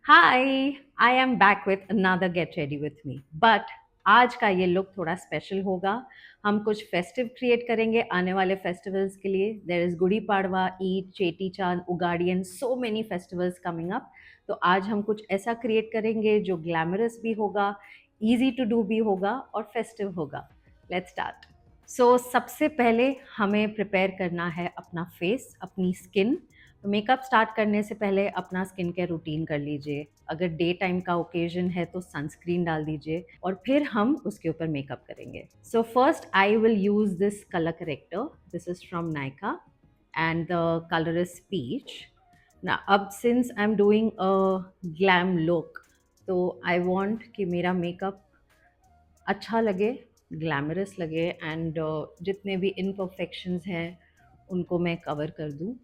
Hi, I am back with another get ready with me. But आज का ये look थोड़ा स्पेशल होगा। हम कुछ फेस्टिव क्रिएट करेंगे आने वाले फेस्टिवल्स के लिए। देयर इज गुड़ी पाड़वा, ईद, चेटी चांद, Ugadi and so many festivals coming up. तो आज हम कुछ ऐसा क्रिएट करेंगे जो ग्लैमरस भी होगा, इजी टू डू भी होगा और फेस्टिव होगा। Let's start. सो सबसे पहले हमें प्रिपेयर करना है अपना फेस, अपनी स्किन। तो मेकअप स्टार्ट करने से पहले अपना स्किन केयर रूटीन कर लीजिए। अगर डे टाइम का ओकेजन है तो सनस्क्रीन डाल दीजिए और फिर हम उसके ऊपर मेकअप करेंगे। So first I will use this colour corrector. This is from Nykaa and the colour is peach. ना अब since I am doing a glam look, तो आई वांट कि मेरा मेकअप अच्छा लगे, ग्लैमरस लगे एंड जितने भी इनपरफेक्शंस हैं उनको मैं कवर कर दूँ।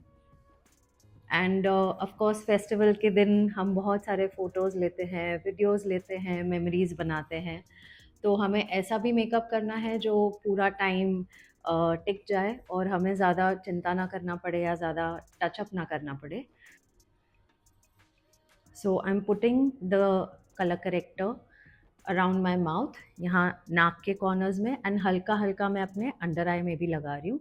एंड ऑफ कोर्स फेस्टिवल के दिन हम बहुत सारे फ़ोटोज़ लेते हैं, वीडियोज़ लेते हैं, मेमोरीज़ बनाते हैं। तो हमें ऐसा भी मेकअप करना है जो पूरा टाइम टिक जाए और हमें ज़्यादा चिंता ना करना पड़े या ज़्यादा टचअप ना करना पड़े। So I am putting the colour corrector around my mouth, यहाँ नाक के कॉर्नर्स में, एंड हल्का हल्का मैं अपने अंडर आई में भी लगा रही हूँ।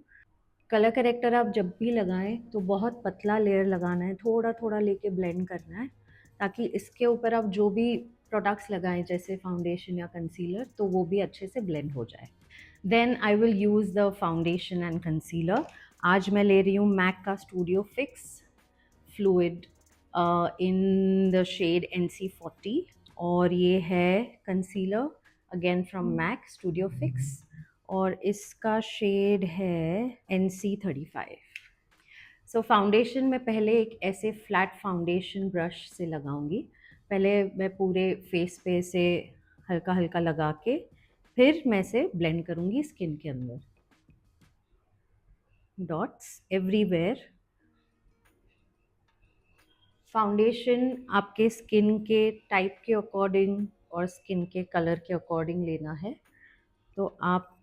कलर करेक्टर आप जब भी लगाएं तो बहुत पतला लेयर लगाना है, थोड़ा थोड़ा लेके ब्लेंड करना है, ताकि इसके ऊपर आप जो भी प्रोडक्ट्स लगाएं जैसे फाउंडेशन या कंसीलर तो वो भी अच्छे से ब्लेंड हो जाए। Then I will use the foundation and concealer. आज मैं ले रही हूँ मैक का studio fix fluid in the shade NC40, और ये है concealer again from MAC studio fix, और इसका शेड है NC35। सो फाउंडेशन में पहले एक ऐसे फ्लैट फाउंडेशन ब्रश से लगाऊंगी। पहले मैं पूरे फेस पे से हल्का हल्का लगा के फिर मैं इसे ब्लेंड करूंगी स्किन के अंदर, डॉट्स एवरीवेयर। फाउंडेशन आपके स्किन के टाइप के अकॉर्डिंग और स्किन के कलर के अकॉर्डिंग लेना है। तो आप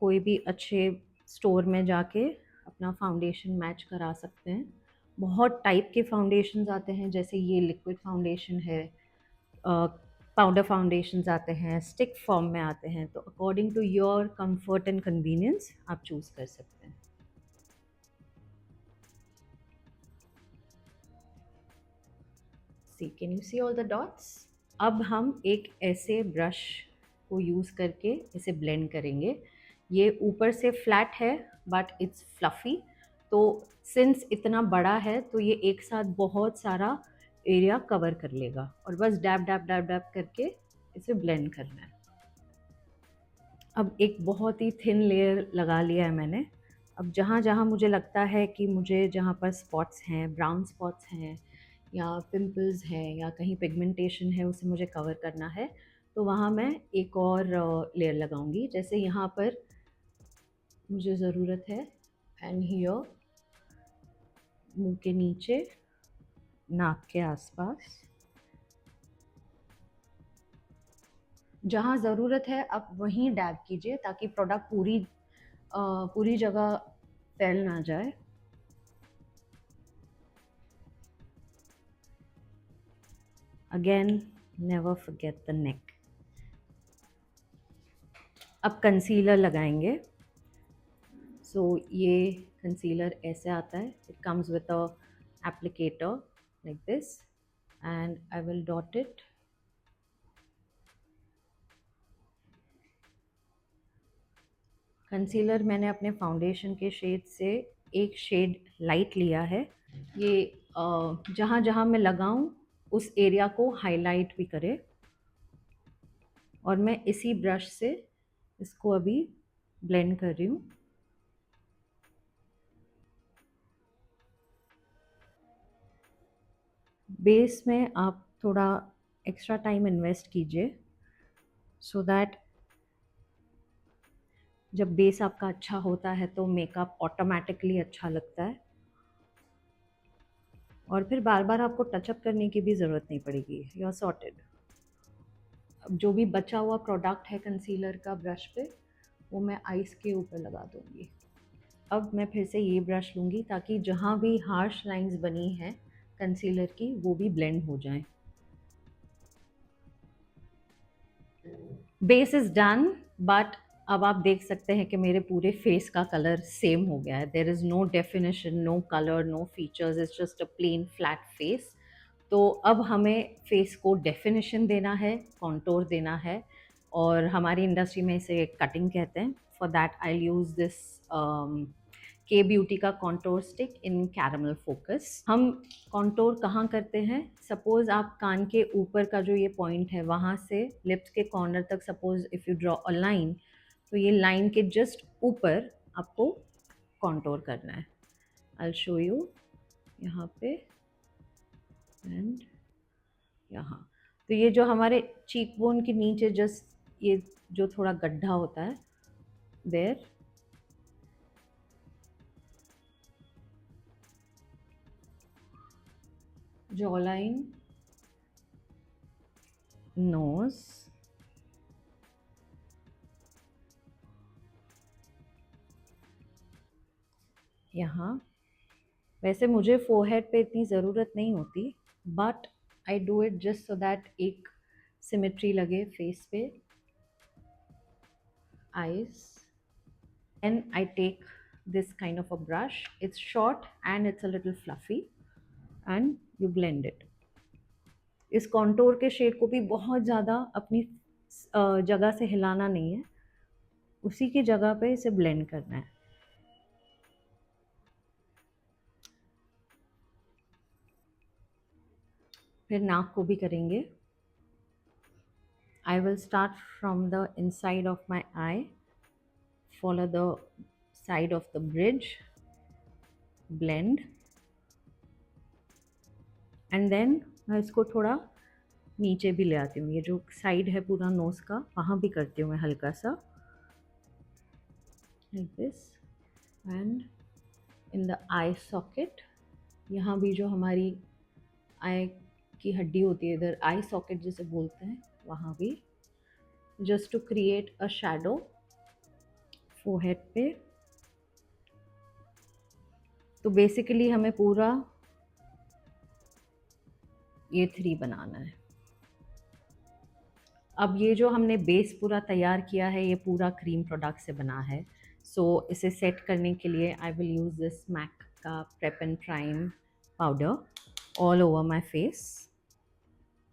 कोई भी अच्छे स्टोर में जाके अपना फाउंडेशन मैच करा सकते हैं। बहुत टाइप के फाउंडेशंस आते हैं, जैसे ये लिक्विड फाउंडेशन है, पाउडर फाउंडेशंस आते हैं, स्टिक फॉर्म में आते हैं। तो according to your comfort and convenience आप चूज़ कर सकते हैं। See, can you see all the dots? अब हम एक ऐसे ब्रश को यूज़ करके इसे ब्लेंड करेंगे। ये ऊपर से फ्लैट है बट इट्स फ्लफ़ी। तो सिंस इतना बड़ा है तो ये एक साथ बहुत सारा एरिया कवर कर लेगा, और बस डैब डैब डैब डैब करके इसे ब्लेंड करना है। अब एक बहुत ही थिन लेयर लगा लिया है मैंने। अब जहाँ जहाँ मुझे लगता है कि मुझे जहाँ पर स्पॉट्स हैं, ब्राउन स्पॉट्स हैं या पिंपल्स हैं या कहीं पिगमेंटेशन है, उसे मुझे कवर करना है, तो वहाँ मैं एक और लेयर लगाऊंगी। जैसे यहाँ पर मुझे ज़रूरत है, एंड हियर मुंह के नीचे, नाक के आसपास, जहाँ ज़रूरत है आप वहीं डैब कीजिए ताकि प्रोडक्ट पूरी जगह फैल ना जाए। Again, never forget the neck. अब कंसीलर लगाएंगे। सो ये कंसीलर ऐसे आता है, it comes with a applicator like this, and I will dot it. Concealer मैंने अपने फाउंडेशन के शेड से एक शेड लाइट लिया है। ये जहाँ जहाँ मैं लगाऊं उस एरिया को हाईलाइट भी करे, और मैं इसी ब्रश से इसको अभी ब्लेंड कर रही हूँ। बेस में आप थोड़ा एक्स्ट्रा टाइम इन्वेस्ट कीजिए, सो दैट जब बेस आपका अच्छा होता है तो मेकअप ऑटोमेटिकली अच्छा लगता है, और फिर बार बार आपको टचअप करने की भी ज़रूरत नहीं पड़ेगी। You are sorted. अब जो भी बचा हुआ प्रोडक्ट है कंसीलर का ब्रश पे, वो मैं आइज़ के ऊपर लगा दूँगी। अब मैं फिर से ये ब्रश लूँगी ताकि जहाँ भी हार्श लाइंस बनी हैं कंसीलर की वो भी ब्लेंड हो जाए। बेस इज डन, बट अब आप देख सकते हैं कि मेरे पूरे फेस का कलर सेम हो गया है। There is no definition, no colour, no features, it's just a plain flat face. तो अब हमें फेस को डेफिनेशन देना है, कॉन्टोर देना है, और हमारी इंडस्ट्री में इसे कटिंग कहते हैं। For that I use this के ब्यूटी का contour stick in caramel focus. हम कॉन्टोर कहाँ करते हैं? सपोज आप कान के ऊपर का जो ये पॉइंट है वहाँ से लिप्स के कॉर्नर तक, suppose if you draw a line, तो ये लाइन के जस्ट ऊपर आपको कॉन्टोर करना है। आई विल शो यू यहाँ पे एंड यहाँ। तो ये जो हमारे चीक बोन के नीचे जस्ट ये जो थोड़ा गड्ढा होता है, देयर, जॉ लाइन, नोज, यहाँ। वैसे मुझे फोरहेड पे इतनी ज़रूरत नहीं होती, but I do it just so that एक सिमेट्री लगे फेस पे। Eyes, and I take this kind of a brush. It's short and it's a little fluffy, and you blend it. इस कॉन्टोर के शेड को भी बहुत ज़्यादा अपनी जगह से हिलाना नहीं है, उसी की जगह पे इसे ब्लेंड करना है। फिर नाक को भी करेंगे। I will start from the inside of my eye, follow the side of the bridge, blend, and then मैं इसको थोड़ा नीचे भी ले आती हूँ। ये जो साइड है पूरा नोज़ का, वहाँ भी करती हूँ मैं हल्का सा, like this, and in the eye socket, यहाँ भी जो हमारी आई की हड्डी होती है इधर, आई सॉकेट जिसे बोलते हैं, वहाँ भी, just to create a shadow forehead पे। तो बेसिकली हमें पूरा ये 3 बनाना है। अब ये जो हमने बेस पूरा तैयार किया है, ये पूरा क्रीम प्रोडक्ट से बना है। सो इसे सेट करने के लिए I will use this Mac का prep and prime powder all over my face.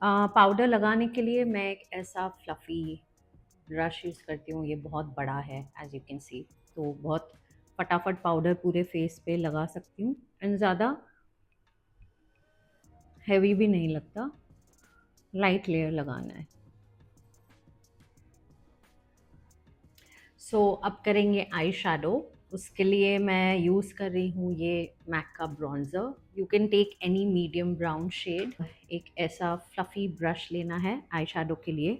Powder लगाने के लिए मैं एक ऐसा फ्लफ़ी ब्रश यूज़ करती हूँ, ये बहुत बड़ा है एज यू कैन सी, तो बहुत फटाफट पाउडर पूरे फेस पे लगा सकती हूँ, एंड ज़्यादा हैवी भी नहीं लगता, लाइट लेयर लगाना है। सो अब करेंगे आई शैडो। उसके लिए मैं यूज़ कर रही हूँ ये मैक का bronzer. You can take any medium brown shade. एक ऐसा फ्लफ़ी ब्रश लेना है आई शैडो के लिए।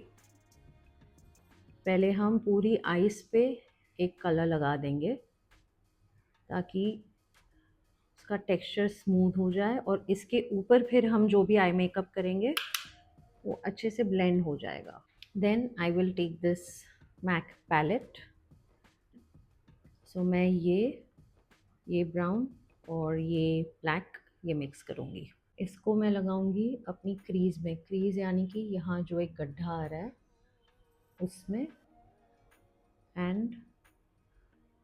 पहले हम पूरी आइज़ पे एक कलर लगा देंगे ताकि उसका टेक्सचर स्मूथ हो जाए, और इसके ऊपर फिर हम जो भी आई मेकअप करेंगे वो अच्छे से ब्लेंड हो जाएगा। Then I will take this Mac palette. So मैं ये ब्राउन और ये ब्लैक ये मिक्स करूँगी। इसको मैं लगाऊंगी अपनी क्रीज़ में, क्रीज़ यानी कि यहाँ जो एक गड्ढा आ रहा है उसमें, एंड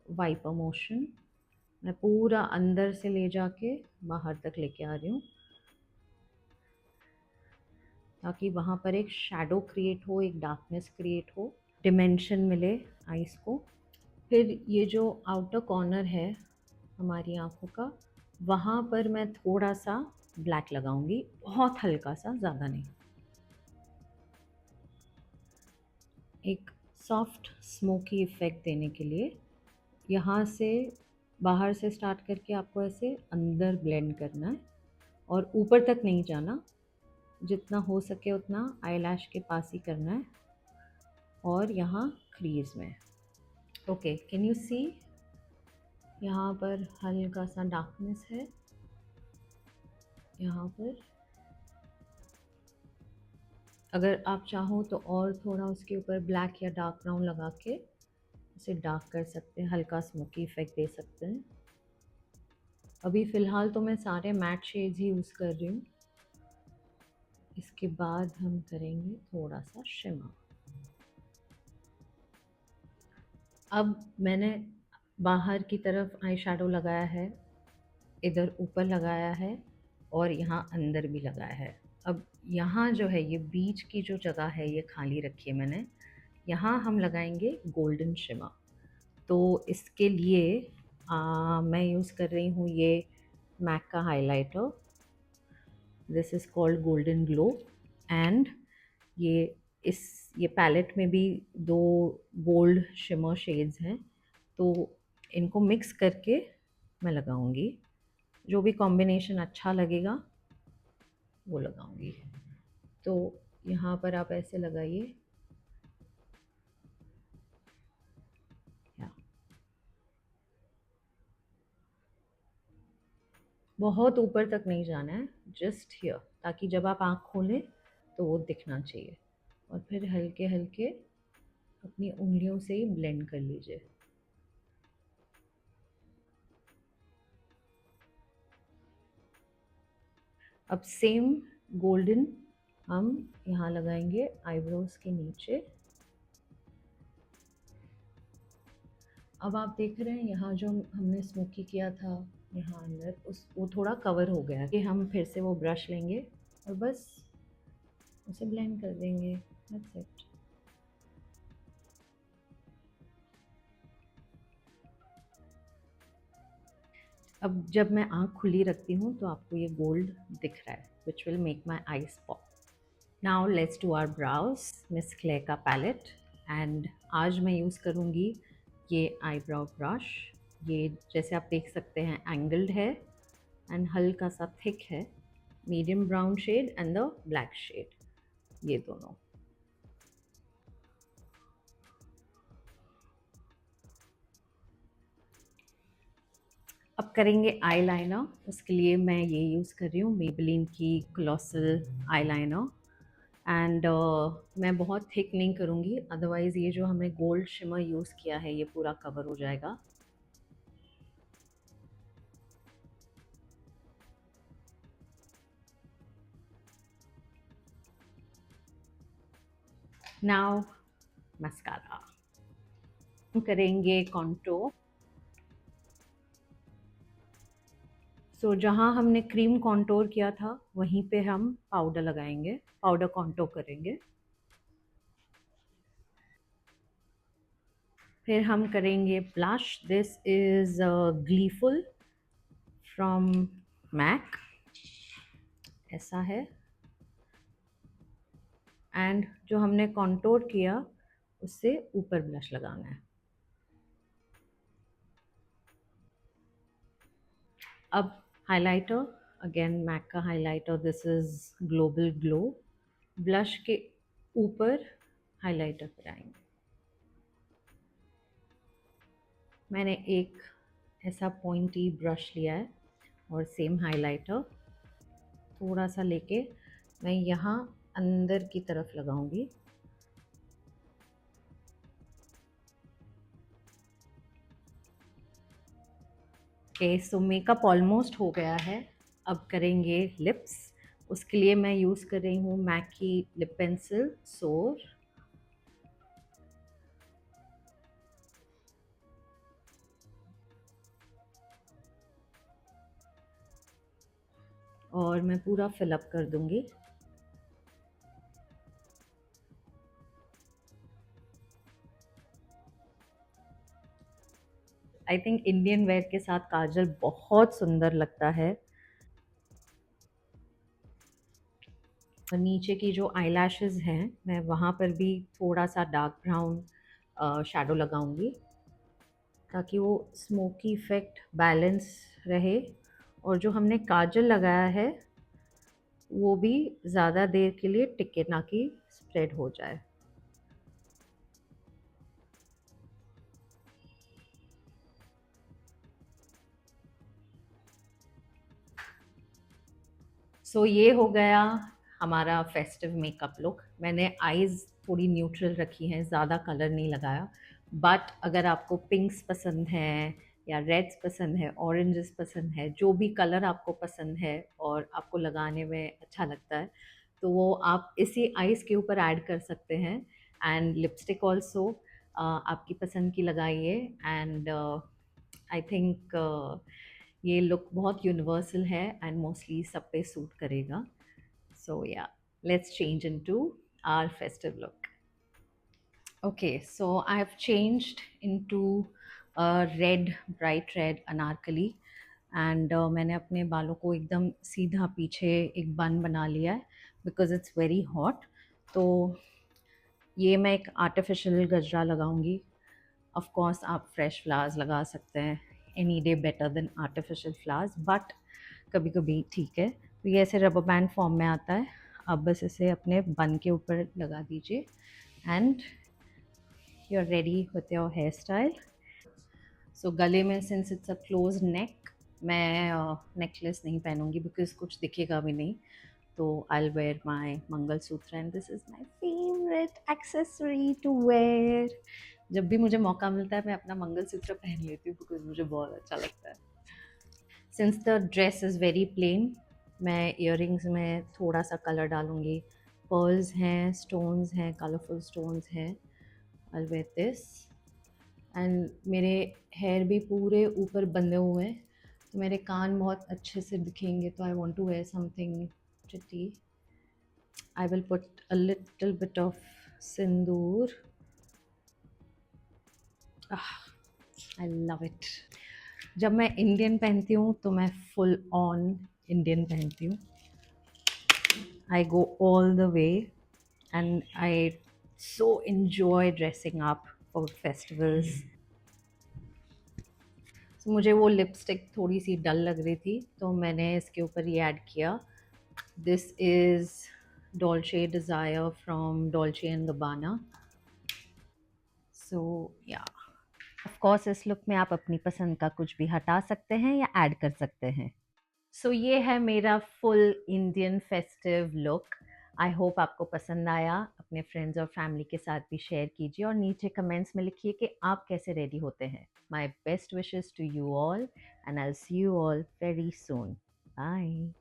वाइपर मोशन मैं पूरा अंदर से ले जाके बाहर तक लेके आ रही हूँ ताकि वहाँ पर एक शैडो क्रिएट हो, एक डार्कनेस क्रिएट हो, डिमेंशन मिले आइज़ को। फिर ये जो आउटर कॉर्नर है हमारी आँखों का, वहाँ पर मैं थोड़ा सा ब्लैक लगाऊंगी, बहुत हल्का सा, ज़्यादा नहीं। एक सॉफ्ट स्मोकी इफ़ेक्ट देने के लिए यहाँ से बाहर से स्टार्ट करके आपको ऐसे अंदर ब्लेंड करना है और ऊपर तक नहीं जाना, जितना हो सके उतना आईलैश के पास ही करना है, और यहाँ क्रीज में। ओके, कैन यू सी यहाँ पर हल्का सा डार्कनेस है यहाँ पर। अगर आप चाहो तो और थोड़ा उसके ऊपर ब्लैक या डार्क ब्राउन लगा के उसे डार्क कर सकते हैं, हल्का स्मोकी इफेक्ट दे सकते हैं। अभी फ़िलहाल तो मैं सारे मैट शेड्स ही यूज़ कर रही हूँ। इसके बाद हम करेंगे थोड़ा सा शिमर। अब मैंने बाहर की तरफ आई शेडो लगाया है, इधर ऊपर लगाया है और यहाँ अंदर भी लगाया है। अब यहाँ जो है ये बीच की जो जगह है ये खाली रखी है मैंने, यहाँ हम लगाएंगे गोल्डन शिमर। तो इसके लिए मैं यूज़ कर रही हूँ ये मैक का highlighter, this is called golden glow. And ये इस ये पैलेट में भी दो गोल्ड शिमर शेड्स हैं, तो इनको मिक्स करके मैं लगाऊंगी। जो भी कॉम्बिनेशन अच्छा लगेगा वो लगाऊंगी। तो यहाँ पर आप ऐसे लगाइए। बहुत ऊपर तक नहीं जाना है, जस्ट हियर, ताकि जब आप आँख खोलें तो वो दिखना चाहिए। और फिर हल्के हल्के अपनी उंगलियों से ही ब्लेंड कर लीजिए। अब सेम गोल्डन हम यहाँ लगाएंगे आईब्रोज के नीचे। अब आप देख रहे हैं यहाँ जो हमने स्मोकी किया था यहाँ अंदर, उस वो थोड़ा कवर हो गया कि हम फिर से वो ब्रश लेंगे और बस उसे ब्लेंड कर देंगे। That's it. अब जब मैं आँख खुली रखती हूँ तो आपको ये गोल्ड दिख रहा है, which will make my eyes pop. Now let's do our brows, Miss Claire का पैलेट। एंड आज मैं यूज़ करूँगी ये आईब्राउ ब्रश। ये जैसे आप देख सकते हैं एंगल्ड है एंड हल्का सा थिक है, medium brown shade and the black shade, ये दोनों। अब करेंगे आई लाइनर। उसके लिए मैं ये यूज़ कर रही हूँ मेबेलिन की क्लोसल आई लाइनर। एंड मैं बहुत थिक नहीं करूँगी, अदरवाइज़ ये जो हमने गोल्ड शिमर यूज़ किया है ये पूरा कवर हो जाएगा। नाउ मस्कारा हम करेंगे कॉन्टोर। सो जहाँ हमने क्रीम कॉन्टोर किया था वहीं पे हम पाउडर लगाएंगे, पाउडर कॉन्टोर करेंगे। फिर हम करेंगे blush, this is gleeful from MAC, ऐसा है। एंड जो हमने कॉन्टोर किया उससे ऊपर ब्लश लगाना है। अब हाइलाइटर, अगेन मैक का highlighter, this is global glow. Blush के ऊपर हाइलाइटर कराएंगे। मैंने एक ऐसा पॉइंटी ब्रश लिया है और सेम हाइलाइटर थोड़ा सा लेके मैं यहाँ अंदर की तरफ लगाऊंगी। ओके, सो मेकअप ऑलमोस्ट हो गया है। अब करेंगे लिप्स। उसके लिए मैं यूज़ कर रही हूँ मैक की लिप पेंसिल सोर। और मैं पूरा फिलअप कर दूंगी। आई थिंक इंडियन वेयर के साथ काजल बहुत सुंदर लगता है। नीचे की जो आई लैशेज़ हैं मैं वहाँ पर भी थोड़ा सा डार्क ब्राउन शेडो लगाऊंगी, ताकि वो स्मोकी इफ़ेक्ट बैलेंस रहे और जो हमने काजल लगाया है वो भी ज़्यादा देर के लिए टिके, ना कि स्प्रेड हो जाए। सो ये हो गया हमारा फेस्टिव मेकअप लुक। मैंने आईज़ थोड़ी न्यूट्रल रखी हैं, ज़्यादा कलर नहीं लगाया। बट अगर आपको पिंक्स पसंद हैं या रेड्स पसंद है, ऑरेंजेस पसंद है, जो भी कलर आपको पसंद है और आपको लगाने में अच्छा लगता है, तो वो आप इसी आइज़ के ऊपर ऐड कर सकते हैं। एंड लिपस्टिक ऑल्सो आपकी पसंद की लगाइए। एंड आई थिंक ये लुक बहुत यूनिवर्सल है एंड मोस्टली सब पे सूट करेगा। So yeah, let's change into our festive look. Okay, so I have changed into a red, bright red Anarkali and मैंने अपने बालों को एकदम सीधा पीछे एक बन बना लिया है बिकॉज इट्स वेरी हॉट। तो ये मैं एक आर्टिफिशियल गजरा लगाऊंगी। ऑफ कोर्स आप फ्रेश फ्लावर्स लगा सकते हैं, any day better than artificial flowers, but कभी कभी ठीक है। तो ये ऐसे रबर बैंड फॉर्म में आता है, आप बस इसे अपने बन के ऊपर लगा दीजिए and you're ready with your hairstyle. So गले में since it's a closed neck, मैं necklace नहीं पहनूंगी because कुछ दिखेगा भी नहीं। तो I'll wear my mangalsutra and this is my favorite accessory to wear. जब भी मुझे मौका मिलता है मैं अपना मंगलसूत्र पहन लेती हूँ because मुझे बहुत अच्छा लगता है। Since the dress is very plain, मैं earrings में थोड़ा सा कलर डालूंगी। Pearls हैं, stones हैं, colorful stones हैं। I'll wear this. एंड मेरे हेयर भी पूरे ऊपर बंधे हुए हैं, तो मेरे कान बहुत अच्छे से दिखेंगे। तो I want to wear something pretty. I will put a little bit of sindoor. I love it. जब मैं इंडियन पहनती हूँ तो मैं फुल ऑन इंडियन पहनती हूँ। I go all the way and I so enjoy dressing up for festivals. So, मुझे वो लिपस्टिक थोड़ी सी डल लग रही थी तो मैंने इसके ऊपर ये ऐड किया। This is Dolce Desire from Dolce and Gabbana. So yeah, of course इस लुक में आप अपनी पसंद का कुछ भी हटा सकते हैं या ऐड कर सकते हैं। सो ये है मेरा full Indian festive look. I hope आपको पसंद आया। अपने फ्रेंड्स और फैमिली के साथ भी शेयर कीजिए और नीचे कमेंट्स में लिखिए कि आप कैसे रेडी होते हैं। My best wishes to you all and I will see you all very soon. Bye.